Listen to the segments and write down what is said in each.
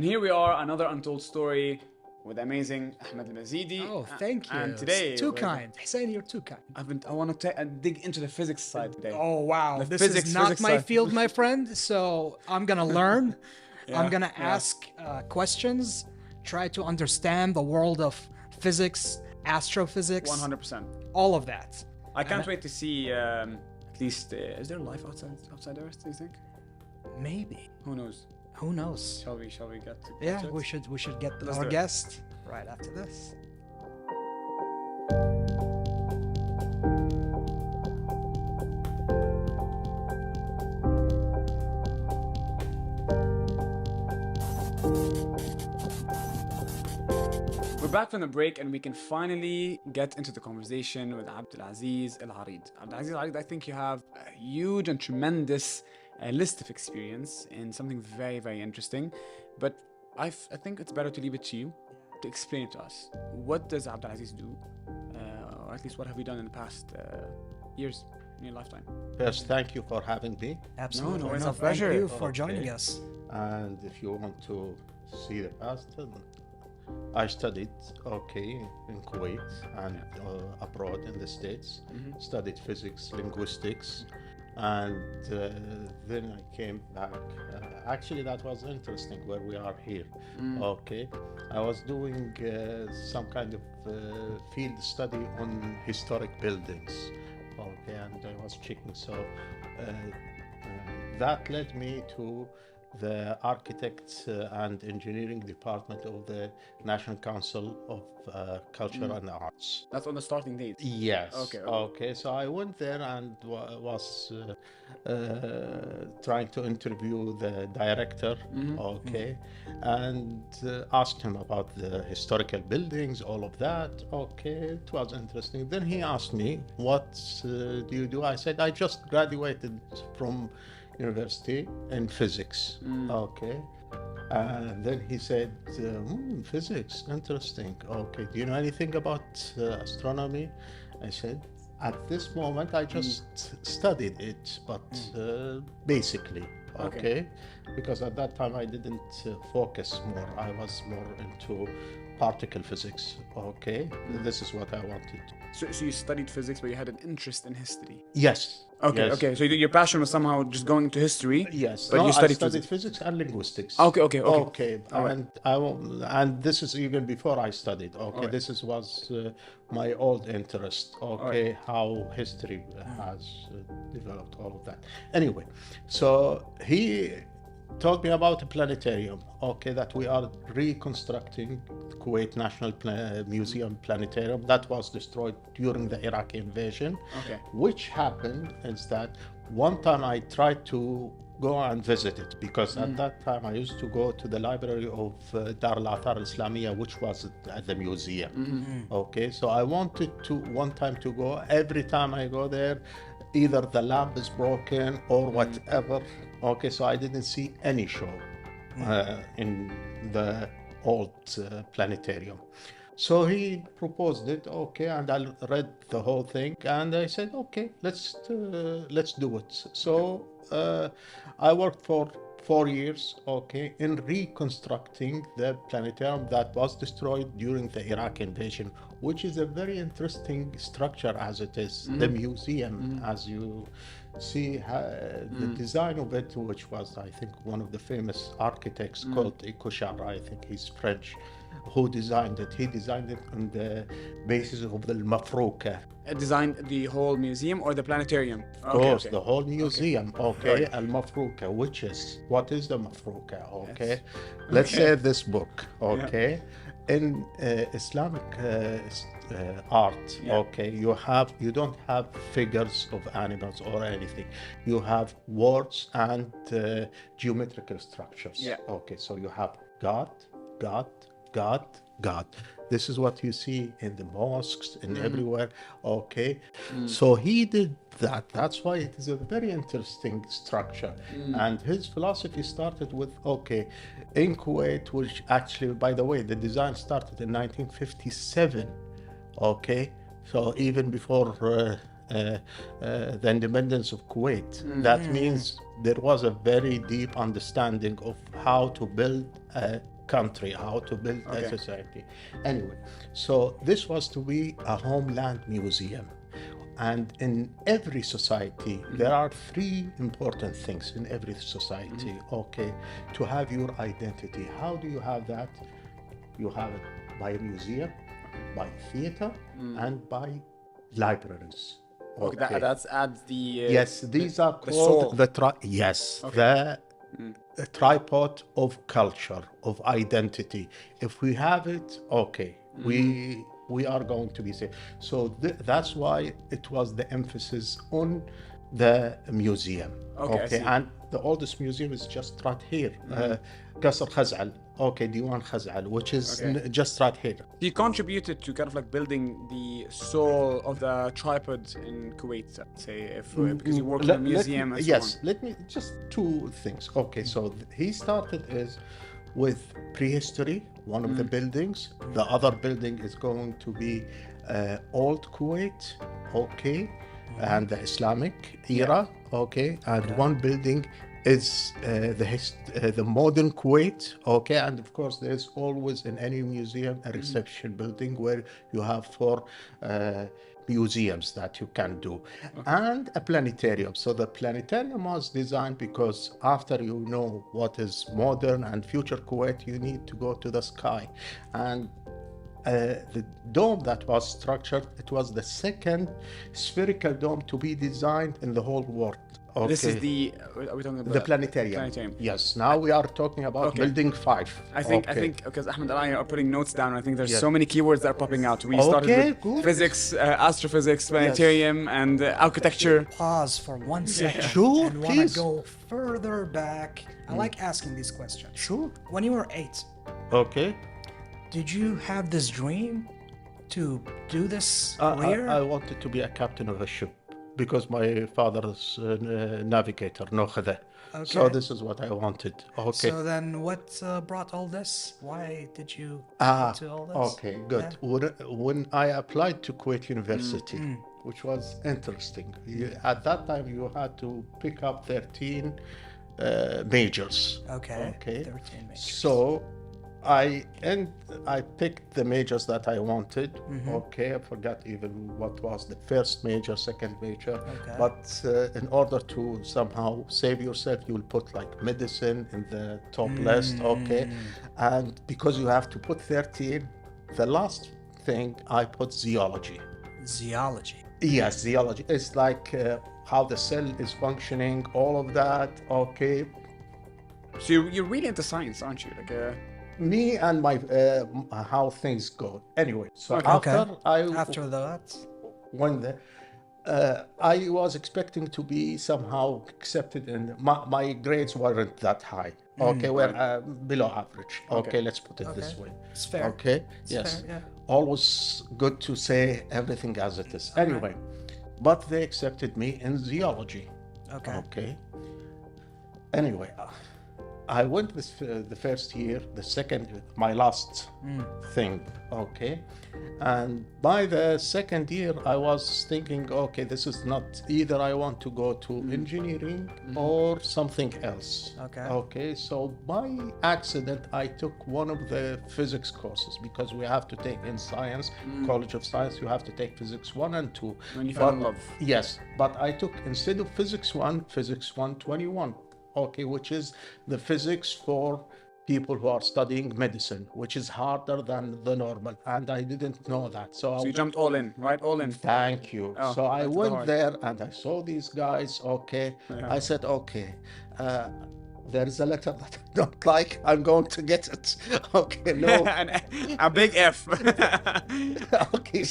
And here we are, another untold story with amazing ALMazeedi. Oh, thank you. And today, Too kind. Hussein, you're too kind. I want to dig into the physics side today. Oh, wow. The This physics is not my side. field, my friend. So I'm going to learn. I'm going to yeah. ask questions, try to understand the world of physics, astrophysics, 100%. all of that. I can't wait to see at least, is there life outside Earth, do you think? Maybe. Who knows? Who knows? Shall we get to Yeah, to it? we should get Let's our do it. guest right after this. We're back from the break and we can finally get into the conversation with Abdulaziz AlAreedh. Abdulaziz AlAreedh, I think you have a huge and tremendous list of experience in something very, very interesting. But I think it's better to leave it to you to explain it to us. What does Abdulaziz do? Or at least what have you done in the past years in your lifetime? First, thank you for having me. Absolutely. no, it's a Thank pleasure. you for Okay. joining us. And if you want to see the past, I studied, in Kuwait and abroad in the States. Studied physics, linguistics, and then I came back. Actually, that was interesting where we are here. I was doing some kind of field study on historic buildings. And I was checking. So that led me to the architects and engineering department of the National Council of Culture and Arts. That's on the starting date. Yes. Okay. So I went there and was trying to interview the director. And asked him about the historical buildings, all of that. It was interesting. Then he asked me, "What do you do?" I said, "I just graduated from university in physics." And then he said, physics, interesting. Do you know anything about astronomy? I said, at this moment, I just studied it, but basically, because at that time I didn't focus more. I was more into particle physics. This is what I wanted. So you studied physics, but you had an interest in history. Yes. Okay. So your passion was somehow just going into history. Yes. But you studied physics and linguistics. Okay. And this is even before I studied. Right. This was my old interest. Right. How history has developed, all of that. Anyway, so he told me about a planetarium, that we are reconstructing Kuwait National Museum planetarium that was destroyed during the Iraqi invasion. Which happened is that one time I tried to go and visit it, because at that time I used to go to the library of Dar al-Athar al-Islamiyya, which was at the museum. So I wanted to one time to go. Every time I go there, either the lamp is broken or whatever. So I didn't see any show in the old planetarium. So he proposed it, and I read the whole thing, and I said, let's do it. So I worked for 4 years, in reconstructing the planetarium that was destroyed during the Iraqi invasion, which is a very interesting structure as it is. The museum, as you see, the design of it, which was, I think, one of the famous architects called Ikochar, I think he's French, who designed it. He designed it on the basis of the Mafrouka. Designed the whole museum or the planetarium? Of course, the whole museum. Al-Mafrouka, which is, what is the Mafrouka? Let's say this book. In Islamic art, you don't have figures of animals or anything. You have words and geometrical structures. So you have God. This is what you see in the mosques and everywhere. So he did that. That's why it is a very interesting structure. And his philosophy started with, in Kuwait, which actually, by the way, the design started in 1957. So even before the independence of Kuwait. That means there was a very deep understanding of how to build a country, how to build a society. Anyway, so this was to be a homeland museum. And in every society, there are three important things in every society, okay, to have your identity. How do you have that? You have it by a museum, by theater, and by libraries. Okay, that's adds the Yes, these are the soul. called the tripod of culture, of identity. If we have it, okay, we are going to be safe. So that's why it was the emphasis on the museum. Okay, And the oldest museum is just right here, Qasr Khaz'al. Okay, Diwan Khaz'al, which is just right here. You contributed to kind of like building the soul of the tripod in Kuwait, say, because you work in a museum and so on. Let me just two things. Okay, so he started with prehistory, one of the buildings. The other building is going to be old Kuwait, okay, and the Islamic era, okay, and one building is the modern Kuwait, okay, and of course there's always in any museum a reception building where you have 4 museums that you can do, and a planetarium. So the planetarium was designed because after you know what is modern and future Kuwait, you need to go to the sky. And the dome that was structured, it was the second spherical dome to be designed in the whole world. Okay. This is are we talking about the planetarium? Yes. Now we are talking about building 5. I think because Ahmed and I are putting notes down. I think there's so many keywords that are popping out. We started with physics, astrophysics, planetarium, and architecture. Pause for 1 second. Sure, and want to go further back. I like asking these questions. Sure. When you were 8, okay, did you have this dream to do this career? I wanted to be a captain of a ship because my father's navigator, no khada. So this is what I wanted. Okay. So then what brought all this? Why did you do all this? Okay, good. When I applied to Kuwait University, which was interesting, at that time you had to pick up 13 majors. Okay. 13 majors. So I picked the majors that I wanted. Okay, I forgot even what was the first major, second major. Okay. But in order to somehow save yourself, you will put like medicine in the top list. Okay, and because you have to put 13, the last thing I put zoology. Zoology. Yes, zoology. It's like how the cell is functioning, all of that. Okay. So you're really into science, aren't you? Like me and my how things go. Anyway, so after that, when I was expecting to be somehow accepted, and my grades weren't that high. Okay, we're below average. Okay, let's put it this way. It's fair. Okay, yes, fair, yeah. Always good to say everything as it is. Anyway, but they accepted me in zoology. Okay. Anyway. I went with the first year, the second, my last thing, okay? And by the second year, I was thinking, okay, this is not, either I want to go to engineering or something else. Okay, so by accident, I took one of the physics courses because we have to take in science, College of Science, you have to take physics 1 and 2. When you fell in love. Yes, but I took, instead of physics 1, physics 121. Okay, which is the physics for people who are studying medicine, which is harder than the normal, and I didn't know that. So you jumped all in, right? All in. Thank you. So I went there and I saw these guys. Okay, I said, okay, there is a letter that I don't like. I'm going to get it. Okay, no. A big F. Okay,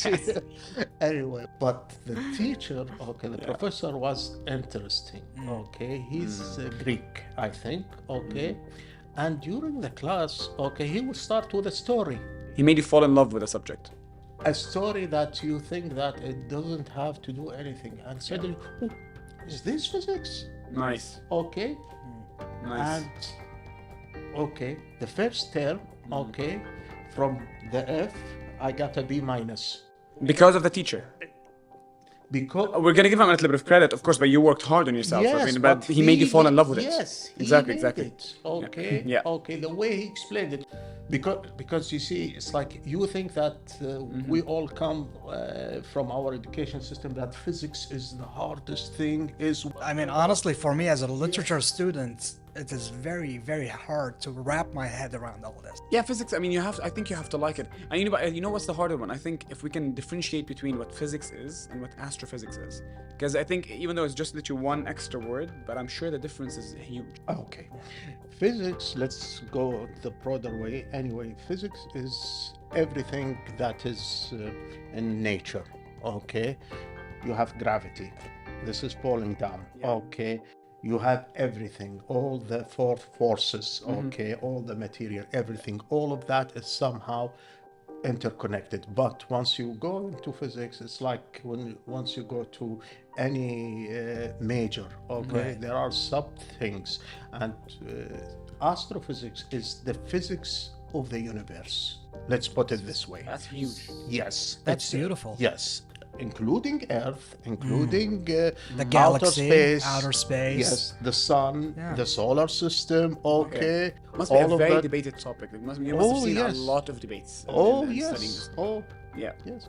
anyway, but the teacher, the professor was interesting. Okay, he's Greek, I think. Okay, and during the class, he would start with a story. He made you fall in love with the subject. A story that you think that it doesn't have to do anything, and suddenly, is this physics? Nice. Okay. Nice. And the first term, from the F, I got a B-. Because of the teacher. because We're gonna give him a little bit of credit, of course, but you worked hard on yourself. I mean, but he made you fall in love with it. Yes, exactly, he exactly. made it. Okay, Yeah. okay. The way he explained it, because you see, it's like you think that we all come from our education system that physics is the hardest thing. I mean, honestly, for me as a literature student, it is very, very hard to wrap my head around all this. Yeah, physics. I mean, I think you have to like it. And you know what's the harder one? I think if we can differentiate between what physics is and what astrophysics is, because I think even though it's just literally one extra word, but I'm sure the difference is huge. Okay, physics. Let's go the broader way. Anyway, physics is everything that is in nature. Okay, you have gravity. This is falling down. Yeah. Okay. You have everything, all the four forces, okay, all the material, everything, all of that is somehow interconnected. But once you go into physics, it's like once you go to any major, okay, Right. there are sub things, and astrophysics is the physics of the universe. Let's put it this way. That's huge. Yes, That's it's, beautiful. Yes, including Earth, including The outer galaxy, space, outer space. yes, the sun, Yeah. the solar system. Okay, Must be a all of very that. debated topic. You must have seen yes. a lot of debates. Oh in studying yes, this. oh Yeah. yes.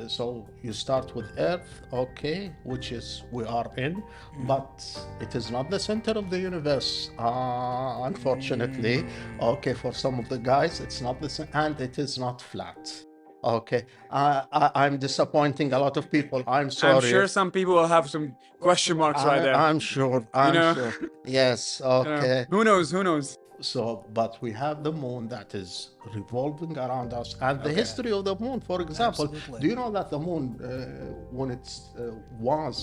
So you start with Earth, okay, which is we are in, but it is not the center of the universe, unfortunately. Okay, for some of the guys, it's not the center, and it is not flat. Okay, I'm disappointing a lot of people. I'm sorry. I'm sure some people will have some question marks right there. I'm sure. I'm know? sure. Yes. You know, Okay. who knows? Who knows? So, but we have the moon that is revolving around us, and the history of the moon. For example, Absolutely. do you know that the moon, when it was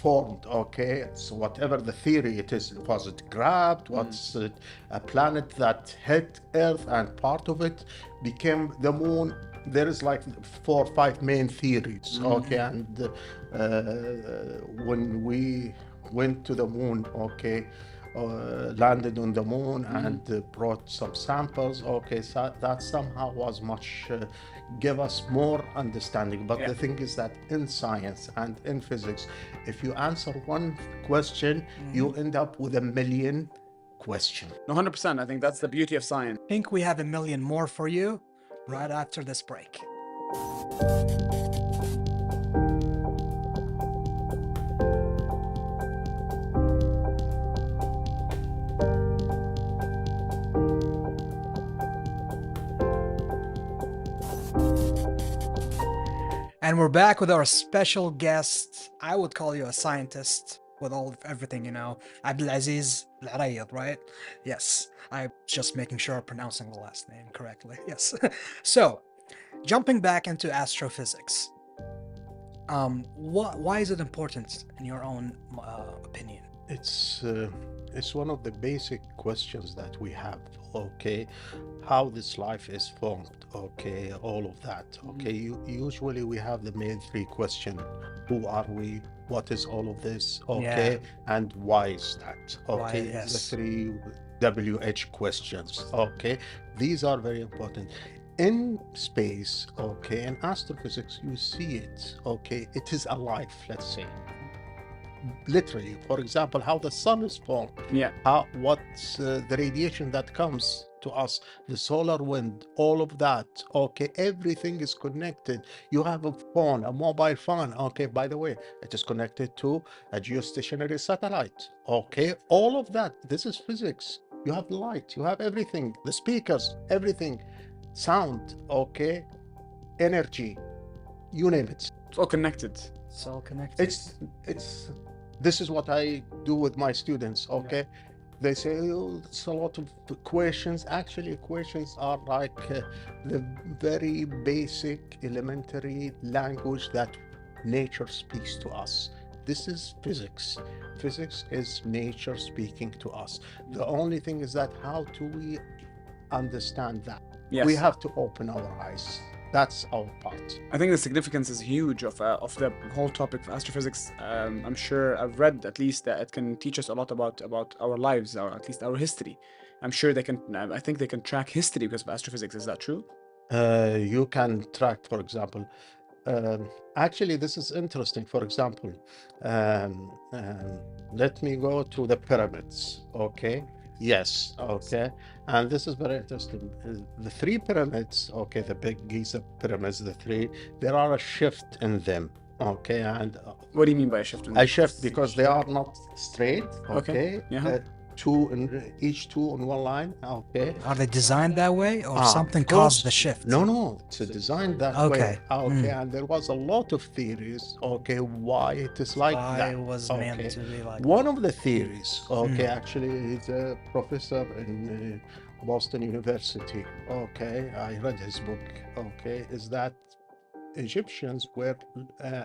formed, okay, so whatever the theory it is, was it grabbed? Was it a planet that hit Earth, and part of it became the moon? There is like 4 or 5 main theories, okay, and when we went to the moon, okay. Landed on the moon and brought some samples. Okay, so that somehow was much give us more understanding. But the thing is that in science and in physics, if you answer one question, you end up with a million questions. No, 100%. I think that's the beauty of science. I think we have a million more for you right after this break. And we're back with our special guest. I would call you a scientist with everything, you know. Abdulaziz AlAreedh, right? Yes. I'm just making sure I'm pronouncing the last name correctly. Yes. So, jumping back into astrophysics. Why is it important in your own opinion? It's one of the basic questions that we have. Okay, how this life is formed. Okay, all of that. Okay, usually we have the main 3 questions: who are we? What is all of this? Okay, and why is that? Okay, yes. the 3 WH questions. Okay, these are very important. In space, okay, in astrophysics, you see it. Okay, it is alive. Let's say. Literally, for example, how the sun is formed, Yeah. what's the radiation that comes to us, the solar wind, all of that. Okay, everything is connected. You have a phone, a mobile phone. Okay, by the way, it is connected to a geostationary satellite. Okay, all of that. This is physics. You have light, you have everything, the speakers, everything, sound. Okay, energy, you name it. It's all connected. It's all connected. It's this is what I do with my students. Okay, they say, oh, it's a lot of equations. Actually, equations are like the very basic elementary language that nature speaks to us. This is physics. Physics is nature speaking to us. The only thing is that how do we understand that? Yes. We have to open our eyes. That's our part. I think the significance is huge of the whole topic of astrophysics. I'm sure I've read at least that it can teach us a lot about our lives, or at least our history. I'm sure they can. I think they can track history because of astrophysics. Is that true? You can track, for example, actually, this is interesting. For example, um, um, let me go to the pyramids. Okay. Yes. Okay. And this is very interesting. The three pyramids, okay, the big Giza pyramids, the three, there are a shift in them. Okay. And What do you mean by a shift? I shift because they are not straight. Okay. Yeah. Two in each two on one line. Okay. Are they designed that way, or Ah, something of course. caused the shift? No, it's designed that way. Okay. Okay, and there was a lot of theories. Okay, why it is like Why that? it was meant to be like One of the theories. Okay, actually, he's a professor in Boston University. Okay, I read his book. Okay, is that Egyptians were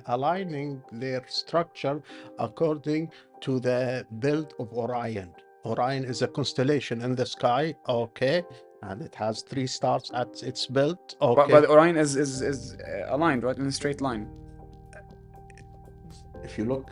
aligning their structure according to the build of Orion. Orion is a constellation in the sky, okay, and it has 3 stars at its build, okay. But Orion is aligned, right, in a straight line. If you look,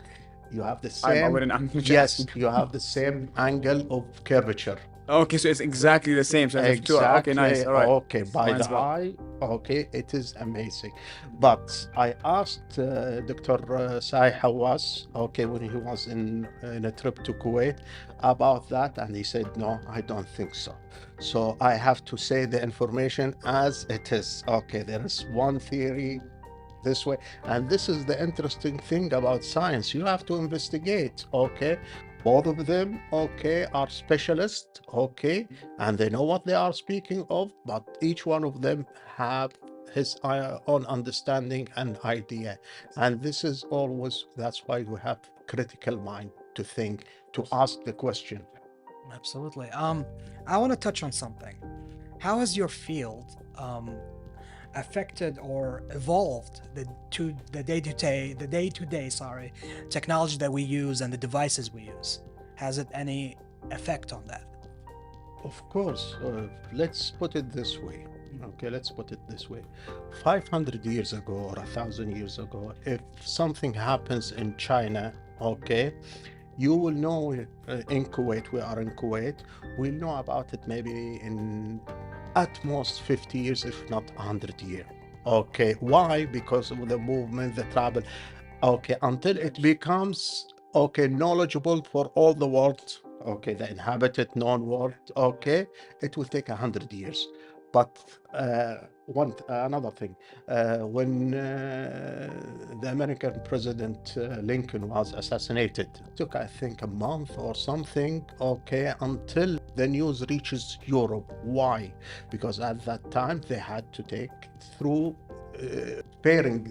you have the I same. wouldn't. I'm just Yes, asking. you have the same angle of curvature. Okay, so it's exactly the same. So it's two. Okay, nice. All right. Okay, by Mine's the well. eye, okay, it is amazing. But I asked Dr. Sai Hawass, okay, when he was in a trip to Kuwait about that, and he said, no, I don't think so. So I have to say the information as it is. Okay, there is one theory this way, and this is the interesting thing about science. You have to investigate, okay. Both of them, okay, are specialists, okay, and they know what they are speaking of, but each one of them have his own understanding and idea. And this is always, that's why we have critical mind to think, to ask the question. Absolutely. I want to touch on something. How has your field affected or evolved the day-to-day technology that we use and the devices we use? Has it any effect on that? Of course, let's put it this way. Okay, let's put it this way. 500 years ago or 1,000 years ago, if something happens in China, okay, you will know in Kuwait, we are in Kuwait, we'll know about it maybe in at most 50 years, if not 100 years. Okay, why? Because of the movement, the travel. Okay, until it becomes, okay, knowledgeable for all the world, okay, the inhabited known world, okay, it will take 100 years. But another thing, when the American President Lincoln was assassinated, it took, I think, a month or something, okay, until the news reaches Europe. Why? Because at that time they had to take through pairing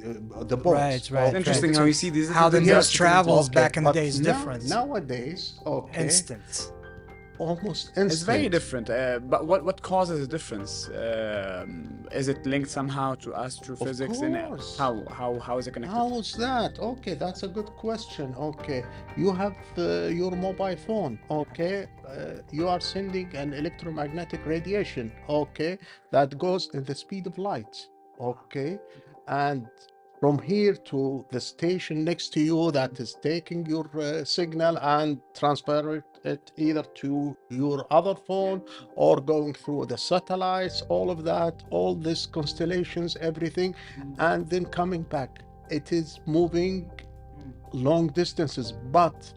the boats. Right. It's interesting how you see these. How the news travels Okay, back in the but day is different. Nowadays, okay, Instant. almost instant. It's very different. But what causes the difference? Is it linked somehow to astrophysics? And course. how is it connected? How is that? Okay, that's a good question. Okay, you have your mobile phone. Okay, you are sending an electromagnetic radiation. Okay, that goes in the speed of light. Okay, and from here to the station next to you that is taking your signal and transfer it either to your other phone or going through the satellites, all of that, all these constellations, everything, and then coming back. It is moving long distances, but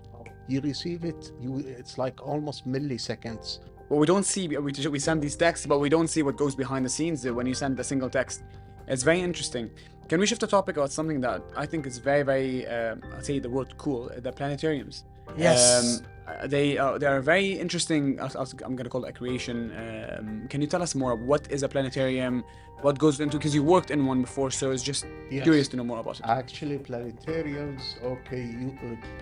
you receive it, it's like almost milliseconds. Well, we don't see. We send these texts, but we don't see what goes behind the scenes when you send a single text. It's very interesting. Can we shift the topic about something that I think is very, very, I'll say the word cool, the planetariums. Yes. They are very interesting. I'm going to call it a creation. Can you tell us more? What is a planetarium? What goes into, because you worked in one before, so it's just curious to know more about it. Actually, planetariums, okay,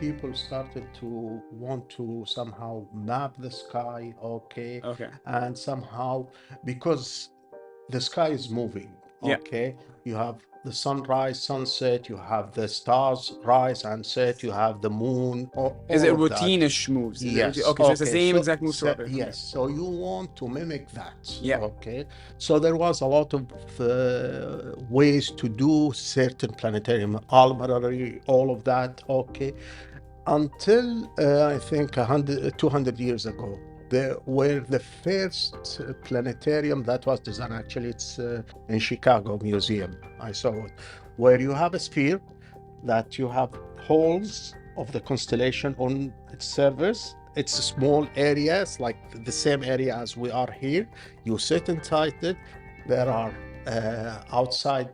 people started to want to somehow map the sky, okay, and somehow, because the sky is moving, okay, you have the sunrise, sunset, you have the stars rise and set, you have the moon. Is it routine-ish moves? Yes. Okay, so it's the same exact moves. Yes, so you want to mimic that. Yeah. Okay, so there was a lot of ways to do certain planetarium, ALMazeedi, all of that, okay, until I think 200 years ago. Were the first planetarium that was designed. Actually, it's in Chicago Museum. I saw it. where you have a sphere that you have holes of the constellation on its surface. It's a small areas, like the same area as we are here. You sit inside it. There are outside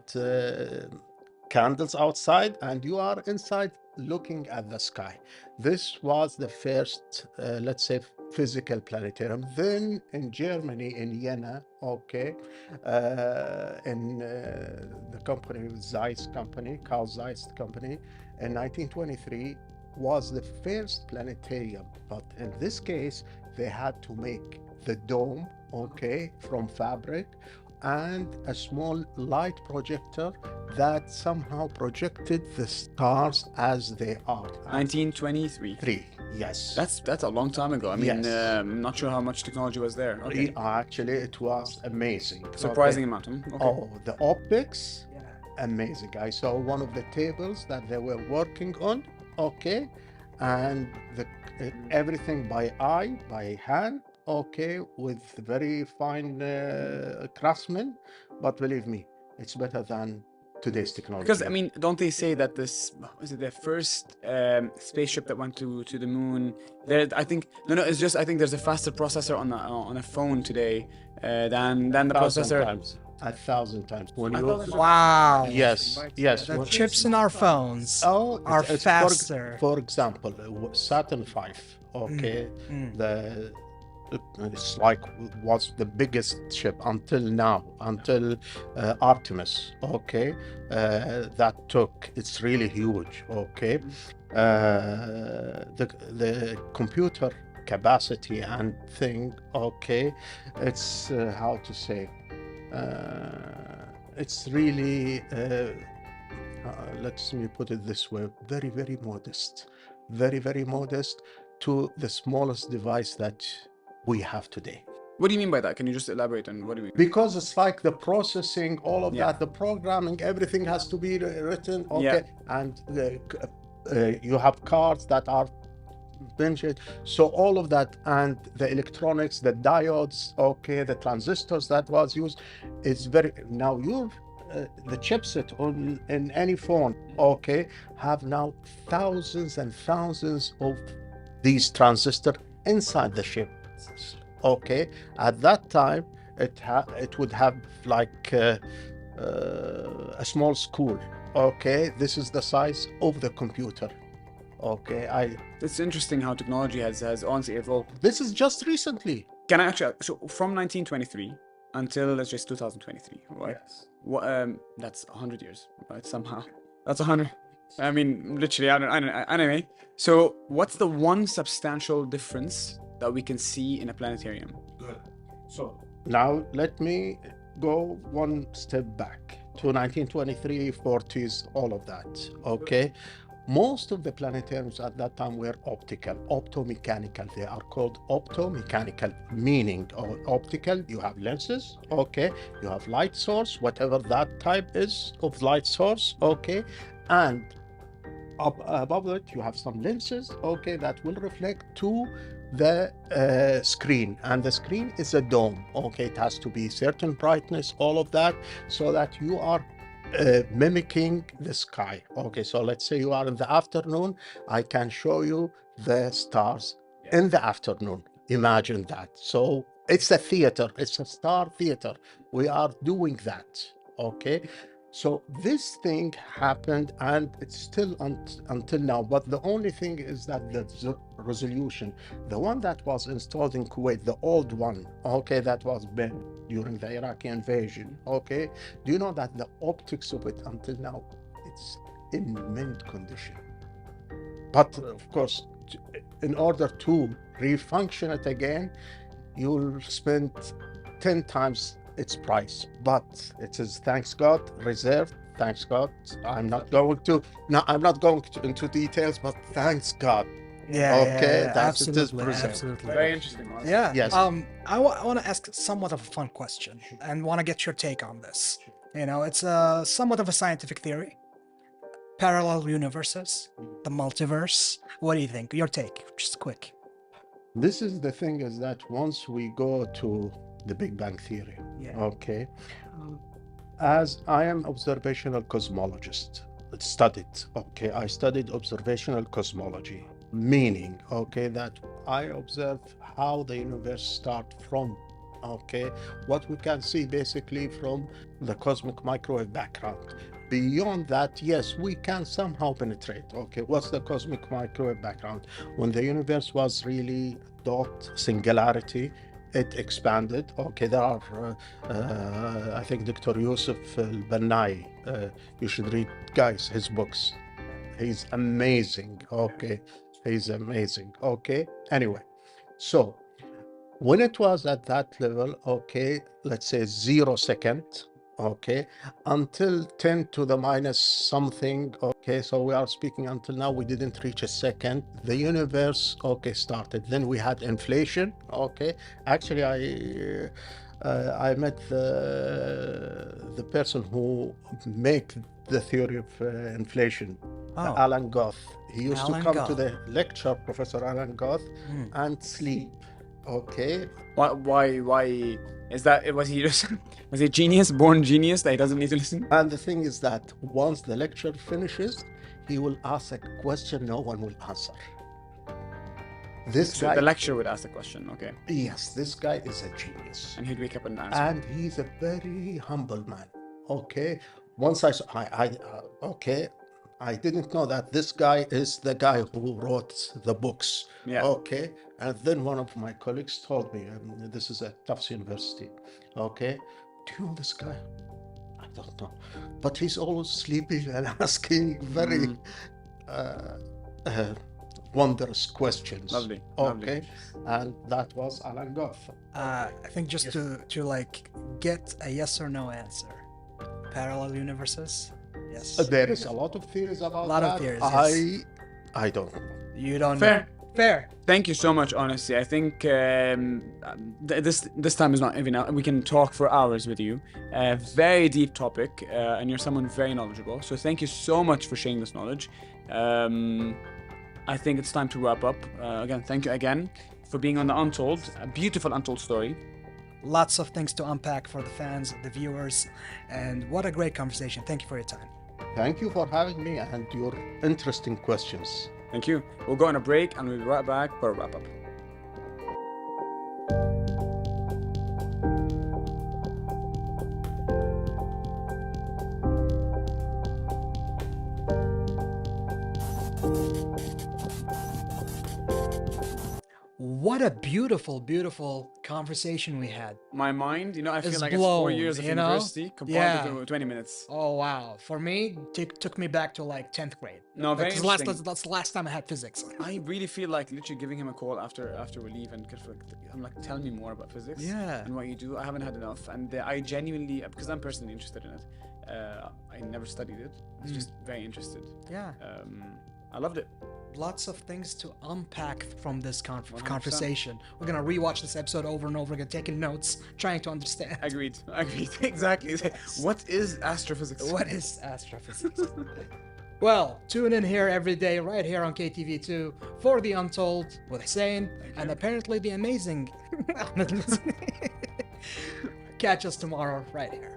candles outside, and you are inside looking at the sky. This was the first, let's say, physical planetarium. Then in Germany, in Jena, okay, in the company, Zeiss company, Carl Zeiss company, in 1923, was the first planetarium. But in this case, they had to make the dome, okay, from fabric, and a small light projector that somehow projected the stars as they are. 1923. Yes. That's a long time ago. I mean, Yes. I'm not sure how much technology was there. Okay. Actually, it was amazing. Surprising Okay. amount. Okay. Oh, the optics, amazing. I saw one of the tables that they were working on, okay, and everything by eye, by hand, okay, with very fine craftsmen. But believe me, it's better than today's technology. Because I mean, don't they say that this was it the first spaceship that went to the moon? There, I think no, it's just I think there's a faster processor on a phone today than the processor. Times. 1,000 times. When I you thought it was- Wow. yes, yes. The when- chips in our phones Oh, are it's faster. For example, Saturn V, okay, it's like was the biggest ship until now, until Artemis, okay, that took, it's really huge, okay. The computer capacity and thing, okay, it's how to say, it's really let me put it this way, very, very modest, very, very modest to the smallest device that we have today. What do you mean by that? Can you just elaborate on what do you mean? Because it's like the processing, all of Yeah. that, the programming, everything has to be written, okay, Yeah. and you have cards that are mentioned, so all of that, and the electronics, the diodes, okay, the transistors that was used, is very, now you're the chipset in any phone, okay, have now thousands and thousands of these transistors inside the chip, okay. At that time, it would have like a small school, okay. This is the size of the computer, okay. It's interesting how technology has honestly evolved. This is just recently. Can I actually? So from 1923 until let's just 2023, right? Yes. What? That's 100 years, right? Somehow, that's 100. I mean, literally, I don't. Anyway, so what's the one substantial difference that we can see in a planetarium? Good. So now let me go one step back to 1923, 40s, all of that, okay. Most of the planetariums at that time were optical, optomechanical. They are called optomechanical, meaning optical, you have lenses, okay, you have light source, whatever that type is of light source, okay, and up above it you have some lenses, okay, that will reflect to the screen, and the screen is a dome, okay. It has to be certain brightness, all of that, so that you are mimicking the sky, okay. So let's say you are in the afternoon, I can show you the stars in the afternoon. Imagine that. So it's a theater, it's a star theater. We are doing that, okay. So this thing happened, and it's still until now. But the only thing is that the resolution, the one that was installed in Kuwait, the old one, okay, that was built during the Iraqi invasion, okay. Do you know that the optics of it until now, it's in mint condition? But of course, in order to refunction it again, you'll spend 10 times its price, but it is, thanks God, reserved. Thanks God. I'm not going into details, but thanks God. Yeah, Okay, yeah, that's it is absolutely, preserved. absolutely. Very interesting. Honestly. Yeah. Yes. I want to ask somewhat of a fun question and want to get your take on this. You know, it's somewhat of a scientific theory. Parallel universes, the multiverse. What do you think? Your take, just quick. This is the thing, is that once we go to the Big Bang Theory, Yeah. okay, As I am observational cosmologist, I studied observational cosmology, meaning, that I observe how the universe start from, what we can see basically from the cosmic microwave background. Beyond that, yes, we can somehow penetrate. What's the cosmic microwave background? When the universe was really dot singularity, it expanded. There are, I think, Dr. Yusuf al-Bannai. You should read, guys, his books. He's amazing. He's amazing. Anyway, so when it was at that level, let's say 0 second, until 10 to the minus something, so we are speaking until now, we didn't reach a second. The universe, started. Then we had inflation, Actually, I met the person who made the theory of inflation, Alan Goth. He used to come to the lecture, Professor Alan Goth, and sleep. Why is that? Was he a genius, born genius that he doesn't need to listen? And the thing is that once the lecture finishes, he will ask a question no one will answer. So the lecturer would ask the question, Yes, this guy is a genius. And he'd wake up and answer. And he's a very humble man. Once I didn't know that this guy is the guy who wrote the books. Yeah. And then one of my colleagues told me, this is at Tufts University. Do you know this guy? I don't know. But he's always sleeping and asking very wondrous questions. Lovely. And that was Alan Goth. I think just to like get a yes or no answer. Parallel universes? Yes. There is a lot of theories about that. A lot of theories, yes. I don't know. You don't Fair. know. Fair. Thank you so much, honestly. I think this time is not even out. We can talk for hours with you. Very deep topic, and you're someone very knowledgeable. So thank you so much for sharing this knowledge. I think it's time to wrap up. Again, thank you again for being on the Untold, a beautiful Untold story. Lots of things to unpack for the fans, the viewers, and what a great conversation. Thank you for your time. Thank you for having me and your interesting questions. Thank you. We'll go on a break and we'll be right back for a wrap up. What a beautiful, beautiful conversation we had. My mind, I feel It's like blown, it's 4 years of you know? university compared to 20 minutes. Oh, wow. For me, it took me back to like 10th grade. No, very interesting. That's the last time I had physics. I really feel like literally giving him a call after we leave and I'm like, tell me more about physics and what you do. I haven't had enough, and I genuinely, because I'm personally interested in it, I never studied it. I was just very interested. Yeah. I loved it. Lots of things to unpack from this conversation. We're gonna rewatch this episode over and over again, taking notes, trying to understand. Agreed. Exactly. What is astrophysics? What is astrophysics? Well, tune in here every day, right here on KTV2 for the Untold with Hussein and apparently the amazing. Catch us tomorrow right here.